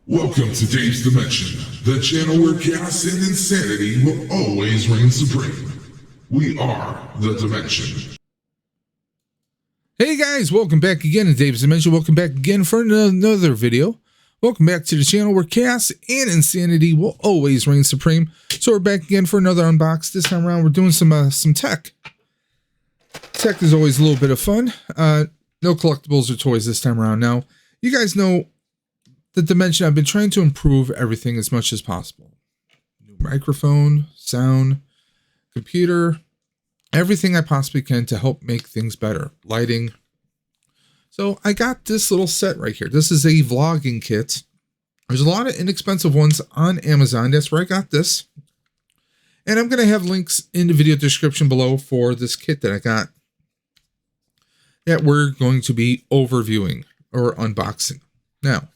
Welcome to Dave's Dimension, the channel where chaos and insanity will always reign supreme. We are the Dimension. Hey guys, welcome back again to Dave's Dimension. Welcome back again for another video. Welcome back to the channel where chaos and insanity will always reign supreme. So we're back again for another unbox. This time around, we're doing some tech. Tech is always a little bit of fun. No collectibles or toys this time around. Now, you guys know the Dimension. I've been trying to improve everything as much as possible. New microphone, sound, computer, everything I possibly can to help make things better. Lighting. So I got this little set right here. This is a vlogging kit. There's a lot of inexpensive ones on Amazon. That's where I got this. And I'm going to have links in the video description below for this kit that I got that we're going to be overviewing or unboxing. Now,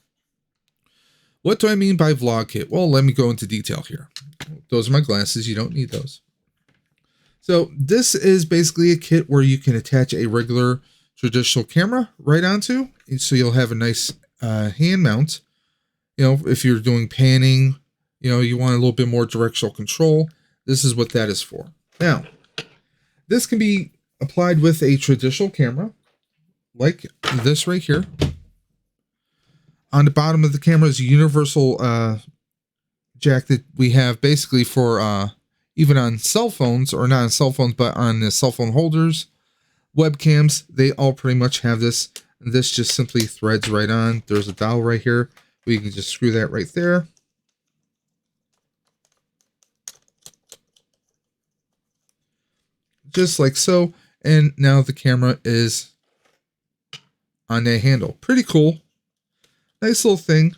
what do I mean by vlog kit? Well, let me go into detail here. Those are my glasses. You don't need those. So this is basically a kit where you can attach a regular traditional camera right onto. So you'll have a nice hand mount. You know, if you're doing panning, you know, you want a little bit more directional control. This is what that is for. Now, this can be applied with a traditional camera like this right here. On the bottom of the camera is a universal jack that we have basically for even on cell phones, or not on cell phones, but on the cell phone holders, webcams, they all pretty much have this. And this just simply threads right on. There's a dowel right here. We can just screw that right there. Just like so. And now the camera is on that handle. Pretty cool. Nice little thing.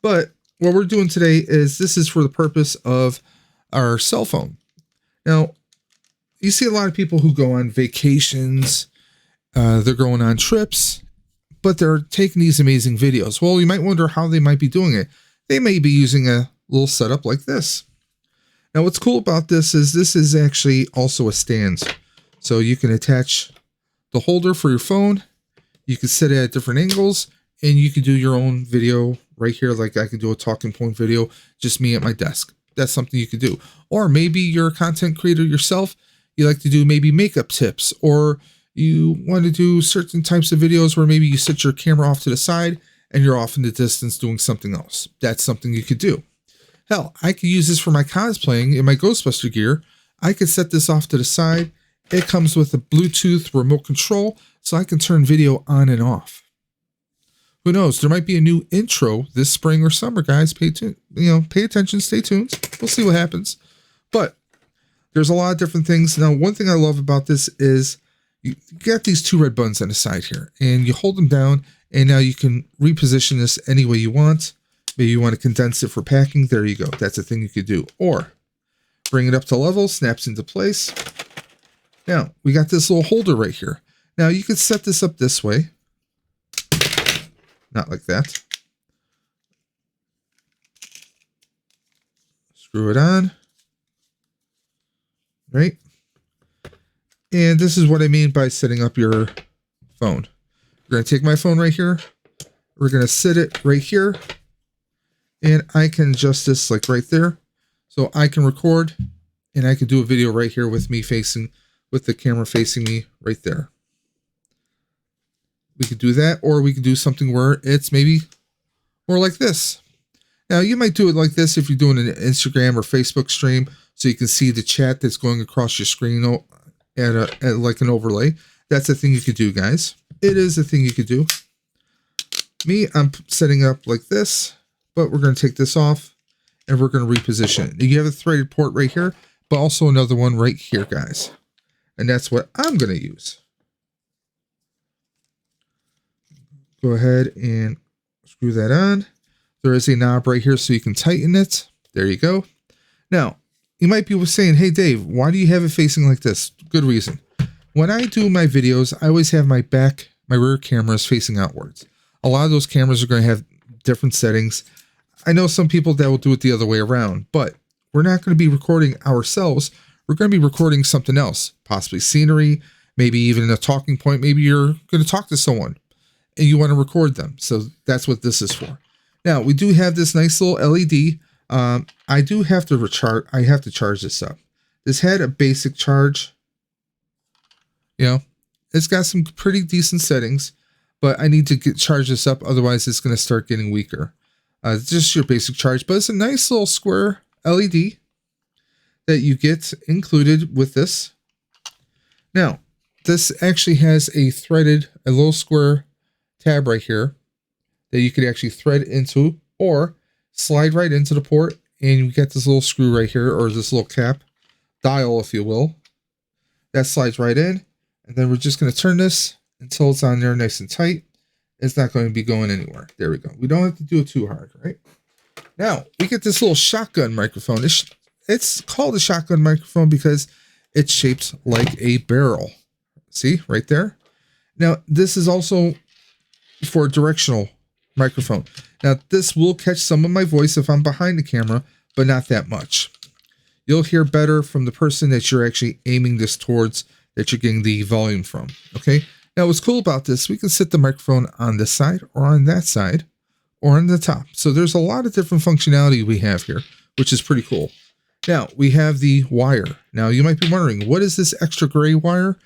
But what we're doing today is this is for the purpose of our cell phone. Now, you see a lot of people who go on vacations, they're going on trips, but they're taking these amazing videos. Well, you might wonder how they might be doing it. They may be using a little setup like this. Now, what's cool about this is actually also a stand. So you can attach the holder for your phone. You can set it at different angles, and you can do your own video right here. Like I can do a talking point video, just me at my desk. That's something you could do. Or maybe you're a content creator yourself. You like to do maybe makeup tips, or you want to do certain types of videos where maybe you set your camera off to the side and you're off in the distance doing something else. That's something you could do. Hell, I could use this for my cosplaying in my Ghostbuster gear. I could set this off to the side. It comes with a Bluetooth remote control, so I can turn video on and off. Who knows? There might be a new intro this spring or summer, guys. Pay attention, stay tuned. We'll see what happens. But there's a lot of different things. Now, one thing I love about this is you got these two red buttons on the side here, and you hold them down, and now you can reposition this any way you want. Maybe you want to condense it for packing. There you go. That's a thing you could do. Or bring it up to level, snaps into place. Now, we got this little holder right here. Now, you could set this up this way. Not like that. Screw it on. Right? And this is what I mean by setting up your phone. We're going to take my phone right here. We're going to sit it right here. And I can adjust this like right there. So I can record and I can do a video right here with me facing, with the camera facing me right there. We could do that, or we could do something where it's maybe more like this. Now, you might do it like this if you're doing an Instagram or Facebook stream, so you can see the chat that's going across your screen at like an overlay. That's a thing you could do, guys. It is a thing you could do. Me, I'm setting up like this, but we're going to take this off, and we're going to reposition it. You have a threaded port right here, but also another one right here, guys. And that's what I'm going to use. Go ahead and screw that on. There is a knob right here so you can tighten it. There you go. Now, you might be saying, hey, Dave, why do you have it facing like this? Good reason. When I do my videos, I always have my rear cameras facing outwards. A lot of those cameras are going to have different settings. I know some people that will do it the other way around, but we're not going to be recording ourselves. We're going to be recording something else, possibly scenery, maybe even a talking point. Maybe you're going to talk to someone and you want to record them. So that's what this is for. Now we do have this nice little LED. I do have to recharge. I have to charge this up. This had a basic charge. You know, it's got some pretty decent settings, but I need to charge this up. Otherwise, it's going to start getting weaker. It's just your basic charge, but it's a nice little square LED that you get included with this. Now, this actually has a little square tab right here that you could actually thread into or slide right into the port, and you get this little screw right here, or this little cap, dial if you will. That slides right in, and then we're just going to turn this until it's on there nice and tight. It's not going to be going anywhere. There we go. We don't have to do it too hard, right? Now, we get this little shotgun microphone. It's called a shotgun microphone because it's shaped like a barrel. See, right there? Now, this is also for a directional microphone. Now, this will catch some of my voice if I'm behind the camera, but not that much. You'll hear better from the person that you're actually aiming this towards, that you're getting the volume from, okay? Now, what's cool about this, we can set the microphone on this side or on that side or on the top. So there's a lot of different functionality we have here, which is pretty cool. Now, we have the wire. Now, you might be wondering, what is this extra gray wire?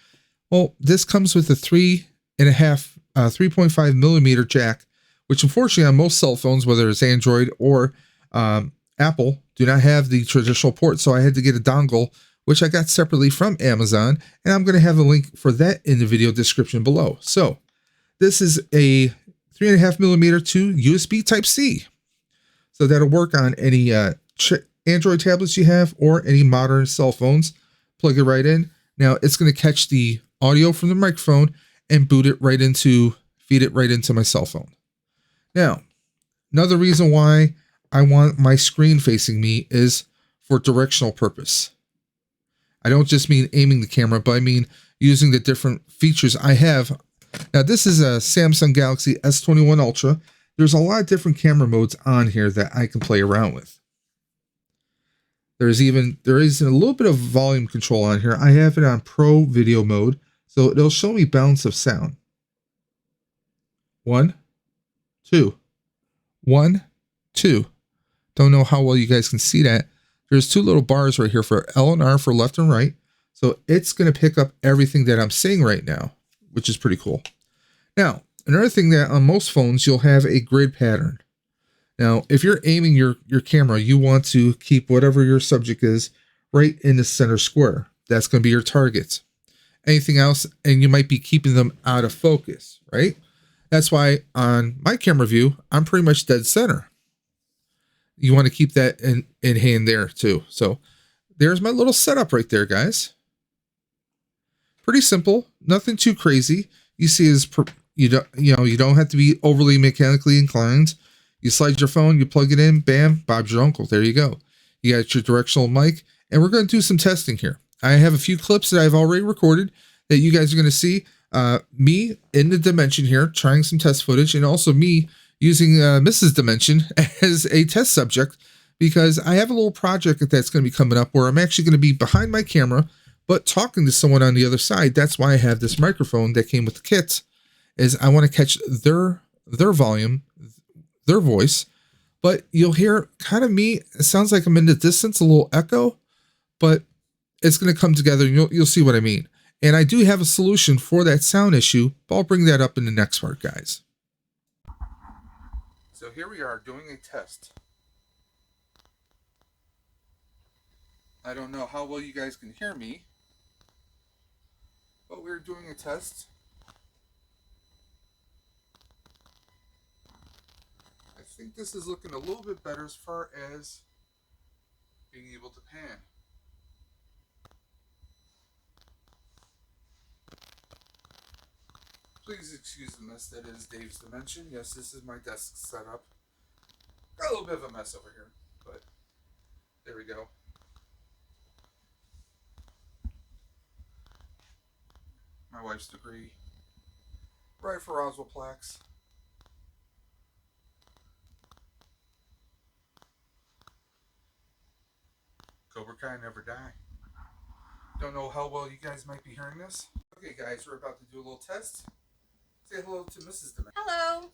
Well, this comes with a 3.5 millimeter jack, which unfortunately on most cell phones, whether it's Android or Apple, do not have the traditional port. So I had to get a dongle, which I got separately from Amazon, and I'm going to have a link for that in the video description below. So this is a 3.5 millimeter to USB Type-C. So that'll work on any Android tablets you have or any modern cell phones. Plug it right in. Now it's going to catch the audio from the microphone and feed it right into my cell phone. Now, another reason why I want my screen facing me is for directional purpose. I don't just mean aiming the camera, but I mean using the different features I have. Now, this is a Samsung Galaxy S21 Ultra. There's a lot of different camera modes on here that I can play around with. There is a little bit of volume control on here. I have it on Pro Video mode, so it'll show me balance of sound. 1, 2, 1, 2. Don't know how well you guys can see that. There's two little bars right here for L and R for left and right. So it's going to pick up everything that I'm saying right now, which is pretty cool. Now, another thing that on most phones, you'll have a grid pattern. Now, if you're aiming your camera, you want to keep whatever your subject is right in the center square. That's going to be your target. Anything else, and you might be keeping them out of focus, right? That's why on my camera view, I'm pretty much dead center. You want to keep that in hand there too. So there's my little setup right there, guys. Pretty simple, nothing too crazy. You see, you don't have to be overly mechanically inclined. You slide your phone, you plug it in, bam, Bob's your uncle. There you go. You got your directional mic, and we're going to do some testing here. I have a few clips that I've already recorded that you guys are going to see. Me in the Dimension here, trying some test footage, and also me using Mrs. Dimension as a test subject, because I have a little project that's going to be coming up where I'm actually going to be behind my camera, but talking to someone on the other side. That's why I have this microphone that came with the kit, is I want to catch their volume, their voice, but you'll hear kind of me. It sounds like I'm in the distance, a little echo, but it's going to come together and you'll see what I mean. And I do have a solution for that sound issue, but I'll bring that up in the next part, guys. So here we are doing a test. I don't know how well you guys can hear me, but we're doing a test. I think this is looking a little bit better as far as being able to pan. Please excuse the mess that is Dave's Dimension. Yes, this is my desk setup. Got a little bit of a mess over here, but there we go. My wife's degree. RIDE for Roswell plaques. Cobra Kai never die. Don't know how well you guys might be hearing this. Okay, guys, we're about to do a little test. Say hello to Mrs. Dimension. Hello.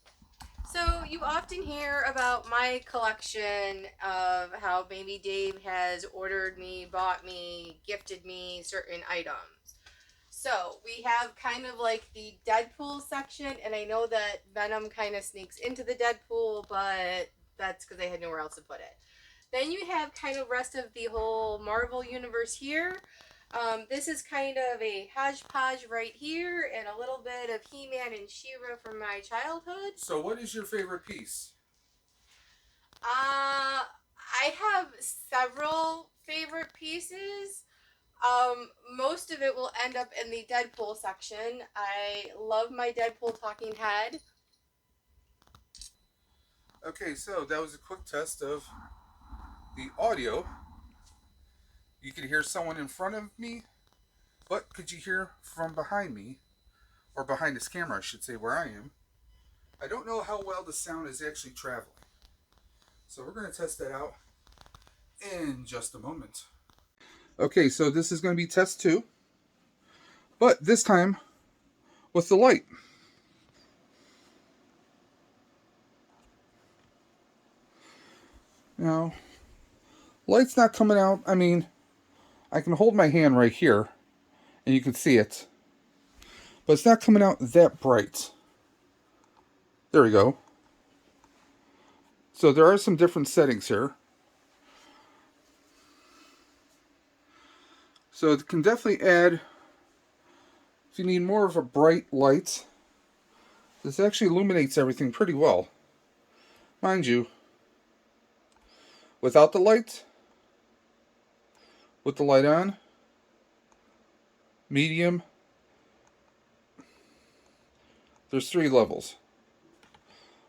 So you often hear about my collection of how maybe Dave has ordered me, bought me, gifted me certain items. So we have kind of like the Deadpool section, and I know that Venom kind of sneaks into the Deadpool, but that's because I had nowhere else to put it. Then you have kind of rest of the whole Marvel universe here. This is kind of a hodgepodge right here, and a little bit of He-Man and She-Ra from my childhood. So what is your favorite piece? I have several favorite pieces. Most of it will end up in the Deadpool section. I love my Deadpool talking head. Okay, so that was a quick test of the audio. You could hear someone in front of me, but could you hear from behind me, or behind this camera, I should say, where I am? I don't know how well the sound is actually traveling. So we're going to test that out in just a moment. Okay, so this is going to be test 2, but this time with the light. Now, light's not coming out. I mean, I can hold my hand right here, and you can see it. But it's not coming out that bright. There we go. So there are some different settings here. So it can definitely add, if you need more of a bright light, this actually illuminates everything pretty well. Mind you, without the light, with the light on, medium, there's 3 levels.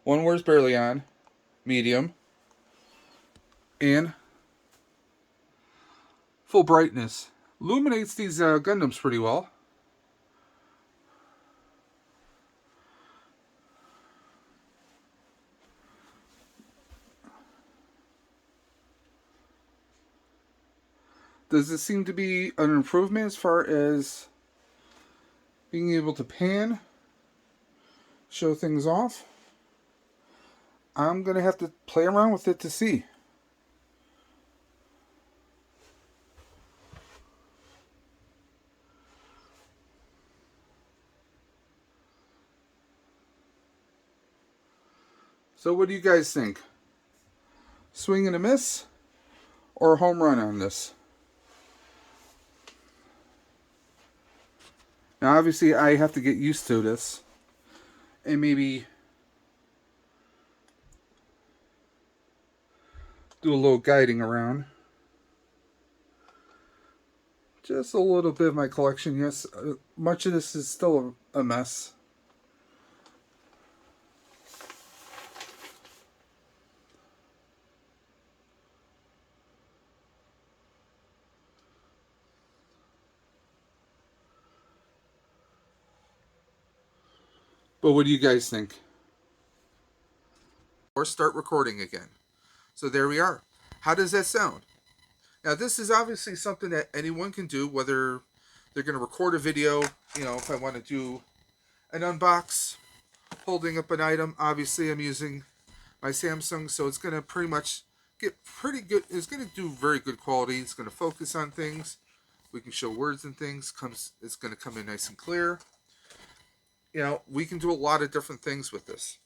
One where it's barely on, medium, and full brightness. Illuminates these Gundams pretty well. Does it seem to be an improvement as far as being able to pan, show things off? I'm going to have to play around with it to see. So what do you guys think? Swing and a miss or a home run on this? Now obviously I have to get used to this and maybe do a little guiding around. Just a little bit of my collection. Yes, much of this is still a mess. But what do you guys think? Or start recording again. So there we are. How does that sound? Now this is obviously something that anyone can do, whether they're going to record a video, if I want to do an unbox, holding up an item. Obviously I'm using my Samsung, so it's going to pretty much get pretty good. It's going to do very good quality. It's going to focus on things. We can show words and things. It's going to come in nice and clear. We can do a lot of different things with this.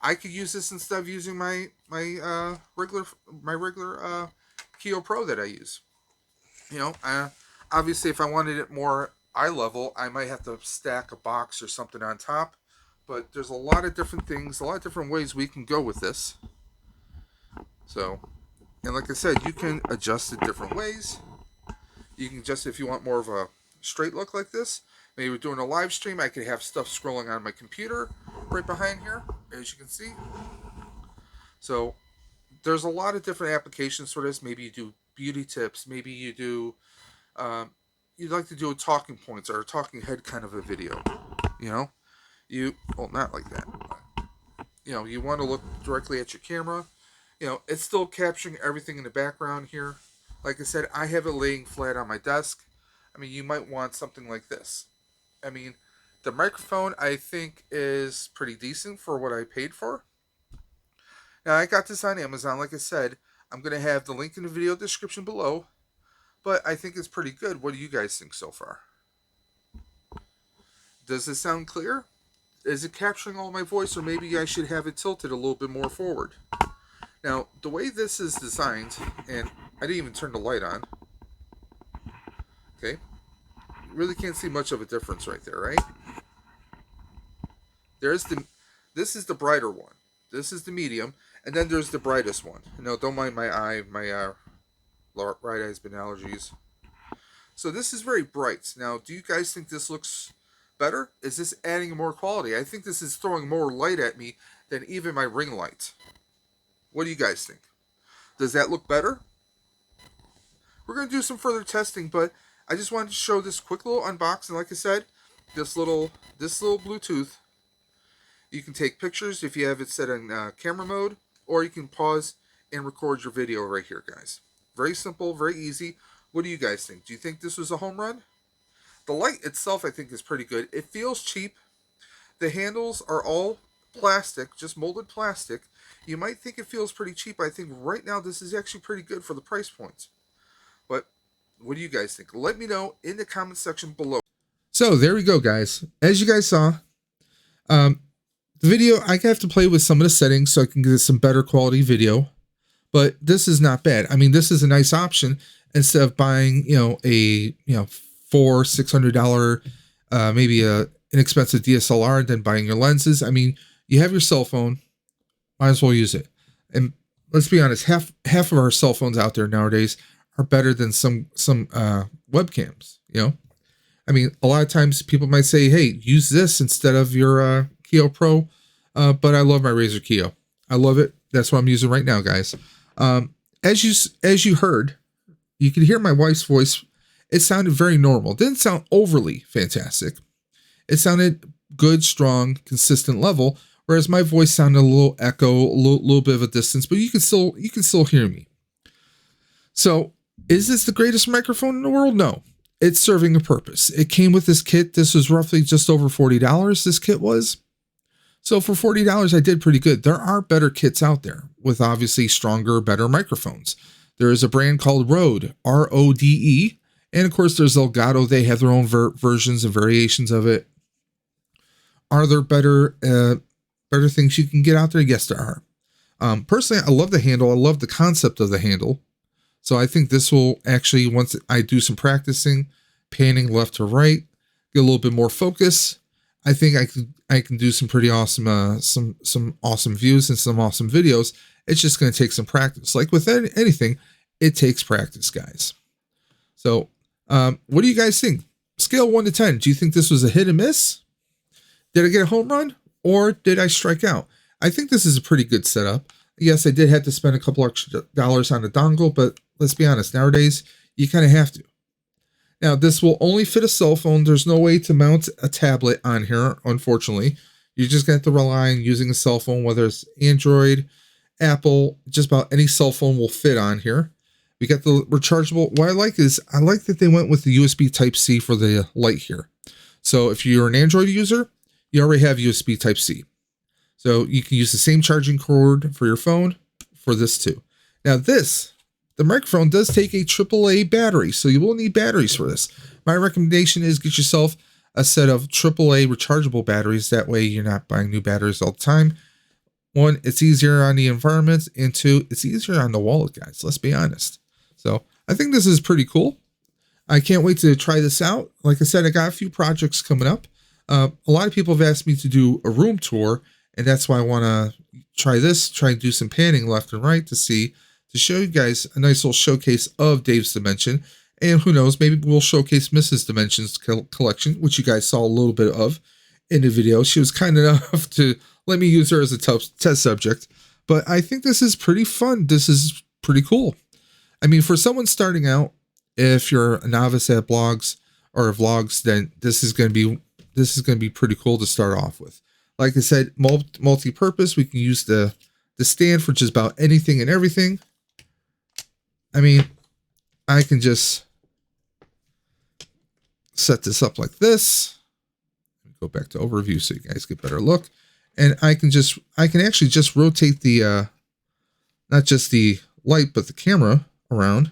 I could use this instead of using my regular Keo Pro that I use. Obviously, if I wanted it more eye level, I might have to stack a box or something on top. But there's a lot of different things, a lot of different ways we can go with this. So, and like I said, you can adjust it different ways. You can adjust it if you want more of a straight look like this. Maybe we're doing a live stream, I could have stuff scrolling on my computer right behind here, as you can see. So there's a lot of different applications for this. Maybe you do beauty tips. Maybe you do, you'd like to do a talking points or a talking head kind of a video. Well, not like that. You want to look directly at your camera. It's still capturing everything in the background here. Like I said, I have it laying flat on my desk. You might want something like this. The microphone, I think, is pretty decent for what I paid for. Now, I got this on Amazon. Like I said, I'm going to have the link in the video description below. But I think it's pretty good. What do you guys think so far? Does it sound clear? Is it capturing all my voice, or maybe I should have it tilted a little bit more forward? Now, the way this is designed, and I didn't even turn the light on. Okay. You really can't see much of a difference right there, right? This is the brighter one. This is the medium, and then there's the brightest one. No, don't mind my eye. My right eye's been allergies. So this is very bright. Now, do you guys think this looks better? Is this adding more quality? I think this is throwing more light at me than even my ring light. What do you guys think? Does that look better? We're going to do some further testing, but I just wanted to show this quick little unboxing. Like I said, this little Bluetooth, you can take pictures if you have it set in camera mode, or you can pause and record your video right here, guys. Very simple, very easy. What do you guys think? Do you think this was a home run? The light itself, I think, is pretty good. It feels cheap. The handles are all plastic, just molded plastic. You might think it feels pretty cheap. I think right now this is actually pretty good for the price point. But what do you guys think? Let me know in the comment section below. So there we go, guys. As you guys saw, the video, I have to play with some of the settings so I can get some better quality video. But this is not bad. I mean, this is a nice option instead of buying, a $400-600, maybe a inexpensive DSLR, and then buying your lenses. I mean, you have your cell phone, might as well use it. And let's be honest, half of our cell phones out there nowadays are better than some webcams. I mean, a lot of times people might say, "Hey, use this instead of your Keo Pro," but I love my Razer Keo. I love it. That's what I'm using right now, guys. As you heard, you could hear my wife's voice. It sounded very normal. It didn't sound overly fantastic. It sounded good, strong, consistent level. Whereas my voice sounded a little echo, a little bit of a distance, but you can still hear me. So, is this the greatest microphone in the world? No. It's serving a purpose. It came with this kit. This was roughly just over $40. This kit was. So for $40, I did pretty good. There are better kits out there with obviously stronger, better microphones. There is a brand called Rode, R-O-D-E. And of course, there's Elgato. They have their own versions and variations of it. Are there better things you can get out there? Yes, there are. Personally, I love the handle. I love the concept of the handle. So I think this will actually, once I do some practicing, panning left to right, get a little bit more focus, I think I can do some pretty awesome, some awesome views and some awesome videos. It's just going to take some practice. Like with anything, it takes practice, guys. So, what do you guys think? Scale 1 to 10. Do you think this was a hit and miss? Did I get a home run, or did I strike out? I think this is a pretty good setup. Yes, I did have to spend a couple extra dollars on a dongle, but let's be honest, nowadays, you kind of have to. Now, this will only fit a cell phone. There's no way to mount a tablet on here, unfortunately. You're just going to have to rely on using a cell phone, whether it's Android, Apple, just about any cell phone will fit on here. We got the rechargeable. What I like is, I like that they went with the USB Type-C for the light here. So if you're an Android user, you already have USB Type-C. So you can use the same charging cord for your phone for this too. Now the microphone does take a AAA battery, so you will need batteries for this. My recommendation is get yourself a set of AAA rechargeable batteries. That way you're not buying new batteries all the time. One, it's easier on the environment, and two, it's easier on the wallet, guys. Let's be honest. So I think this is pretty cool. I can't wait to try this out. Like I said, I got a few projects coming up. A lot of people have asked me to do a room tour, and that's why I want to try this, try and do some panning left and right to show you guys a nice little showcase of Dave's Dimension. And who knows, maybe we'll showcase Mrs. Dimension's collection, which you guys saw a little bit of in the video. She was kind enough to let me use her as a test subject. But I think this is pretty fun. This is pretty cool. I mean, for someone starting out, if you're a novice at blogs or vlogs, then this is going to be pretty cool to start off with. Like I said, multi-purpose. We can use the stand for just about anything and everything. I mean, I can just set this up like this. Go back to overview so you guys get a better look. And I can actually just rotate the, not just the light, but the camera around.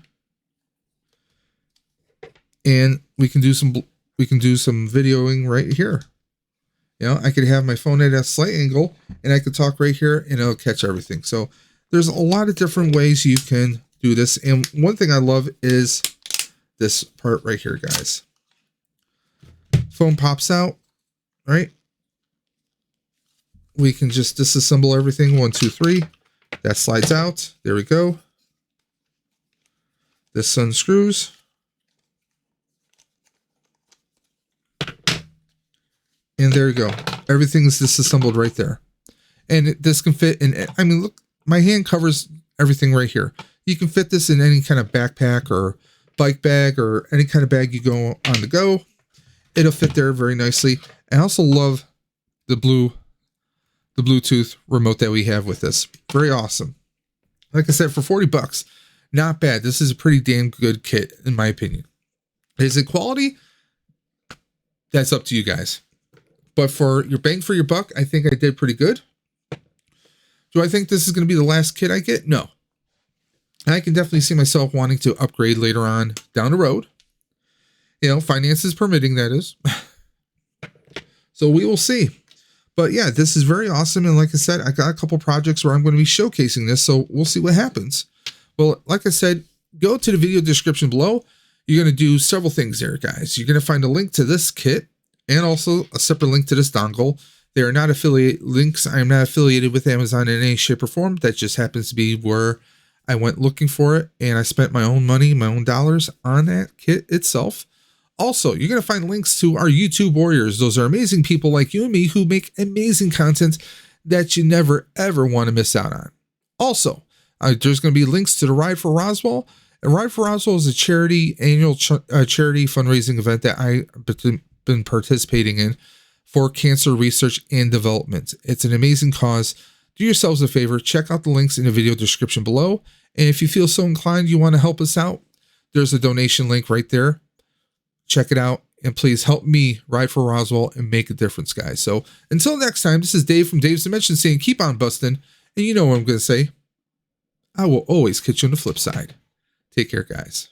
And we can do some videoing right here. You know, I could have my phone at a slight angle and I could talk right here and it'll catch everything. So there's a lot of different ways you can do this. And one thing I love is this part right here, guys. Phone pops out, right? We can just disassemble everything. 1, 2, 3. That slides out. There we go. This unscrews. And there you go. Everything is disassembled right there. And this can fit in, I mean, look, my hand covers everything right here. You can fit this in any kind of backpack or bike bag or any kind of bag you go on the go. It'll fit there very nicely. I also love the Bluetooth remote that we have with this. Very awesome. Like I said, for 40 bucks, not bad. This is a pretty damn good kit, in my opinion. Is it quality? That's up to you guys. But for your bang for your buck, I think I did pretty good. Do I think this is going to be the last kit I get? No. I can definitely see myself wanting to upgrade later on down the road. You know, finances permitting, that is. So we will see. But yeah, this is very awesome. And like I said, I got a couple projects where I'm going to be showcasing this. So we'll see what happens. Well, like I said, go to the video description below. You're going to do several things there, guys. You're going to find a link to this kit and also a separate link to this dongle. They are not affiliate links. I am not affiliated with Amazon in any shape or form. That just happens to be where I went looking for it. And I spent my own money, my own dollars on that kit itself. Also, you're going to find links to our YouTube warriors. Those are amazing people like you and me who make amazing content that you never, ever want to miss out on. Also, there's going to be links to the Ride for Roswell. And Ride for Roswell is a charity, annual charity fundraising event that I've been participating in for cancer research and development. It's an amazing cause. Do yourselves a favor. Check out the links in the video description below. And if you feel so inclined, you want to help us out, there's a donation link right there. Check it out, and please help me ride for Roswell and make a difference, guys. So until next time, this is Dave from Dave's Dimension saying keep on busting, and you know what I'm going to say. I will always catch you on the flip side. Take care, guys.